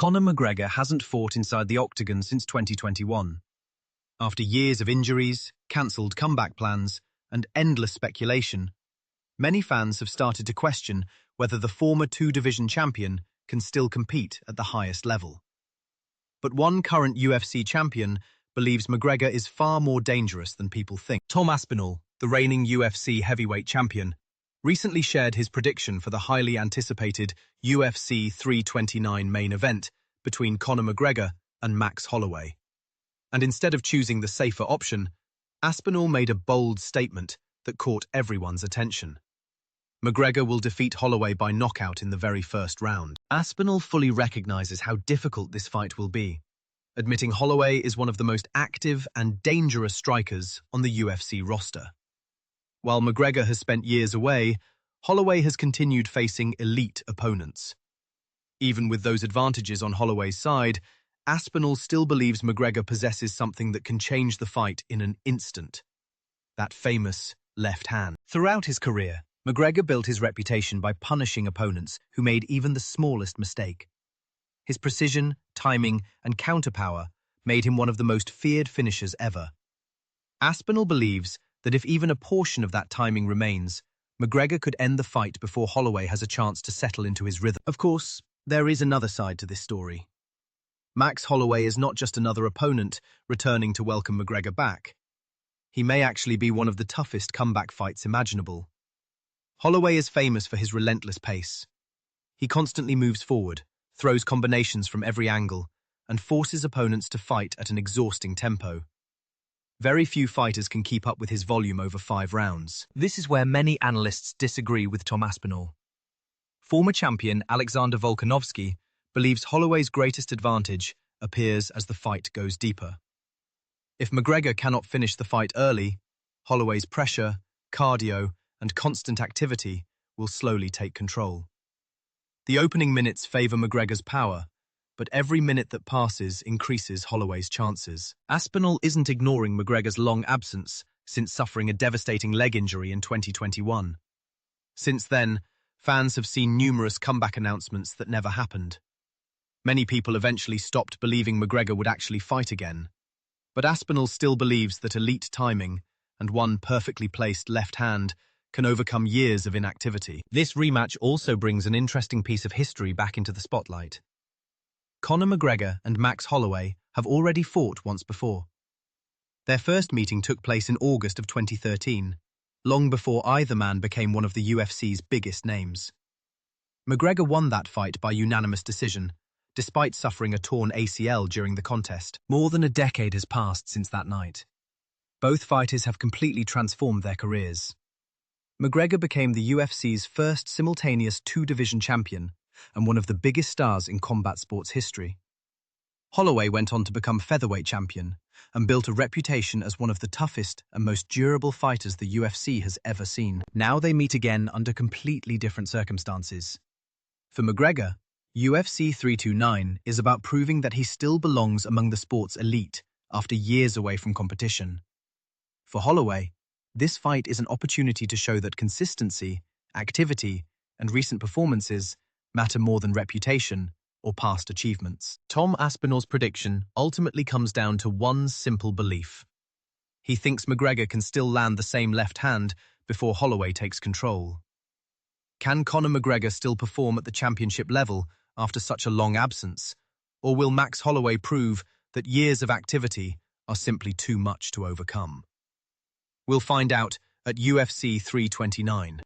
Conor McGregor hasn't fought inside the octagon since 2021. After years of injuries, cancelled comeback plans, and endless speculation, many fans have started to question whether the former two-division champion can still compete at the highest level. But one current UFC champion believes McGregor is far more dangerous than people think. Tom Aspenall, the reigning UFC heavyweight champion, recently shared his prediction for the highly anticipated UFC 329 main event between Conor McGregor and Max Holloway. And instead of choosing the safer option, Aspenall made a bold statement that caught everyone's attention. McGregor will defeat Holloway by knockout in the very first round. Aspenall fully recognizes how difficult this fight will be, admitting Holloway is one of the most active and dangerous strikers on the UFC roster. While McGregor has spent years away, Holloway has continued facing elite opponents. Even with those advantages on Holloway's side, Aspenall still believes McGregor possesses something that can change the fight in an instant. That famous left hand. Throughout his career, McGregor built his reputation by punishing opponents who made even the smallest mistake. His precision, timing, and counterpower made him one of the most feared finishers ever. Aspenall believes that if even a portion of that timing remains, McGregor could end the fight before Holloway has a chance to settle into his rhythm. Of course, there is another side to this story. Max Holloway is not just another opponent returning to welcome McGregor back. He may actually be one of the toughest comeback fights imaginable. Holloway is famous for his relentless pace. He constantly moves forward, throws combinations from every angle, and forces opponents to fight at an exhausting tempo. Very few fighters can keep up with his volume over 5 rounds. This is where many analysts disagree with Tom Aspenall. Former champion Alexander Volkanovski believes Holloway's greatest advantage appears as the fight goes deeper. If McGregor cannot finish the fight early, Holloway's pressure, cardio, and constant activity will slowly take control. The opening minutes favor McGregor's power, but every minute that passes increases Holloway's chances. Aspenall isn't ignoring McGregor's long absence since suffering a devastating leg injury in 2021. Since then, fans have seen numerous comeback announcements that never happened. Many people eventually stopped believing McGregor would actually fight again. But Aspenall still believes that elite timing and one perfectly placed left hand can overcome years of inactivity. This rematch also brings an interesting piece of history back into the spotlight. Conor McGregor and Max Holloway have already fought once before. Their first meeting took place in August of 2013, long before either man became one of the UFC's biggest names. McGregor won that fight by unanimous decision, despite suffering a torn ACL during the contest. More than a decade has passed since that night. Both fighters have completely transformed their careers. McGregor became the UFC's first simultaneous two-division champion and one of the biggest stars in combat sports history. Holloway went on to become featherweight champion and built a reputation as one of the toughest and most durable fighters the UFC has ever seen. Now they meet again under completely different circumstances. For McGregor, UFC 329 is about proving that he still belongs among the sport's elite after years away from competition. For Holloway, this fight is an opportunity to show that consistency, activity, and recent performances matter more than reputation or past achievements. Tom Aspenall's prediction ultimately comes down to one simple belief. He thinks McGregor can still land the same left hand before Holloway takes control. Can Conor McGregor still perform at the championship level after such a long absence? Or will Max Holloway prove that years of activity are simply too much to overcome? We'll find out at UFC 329.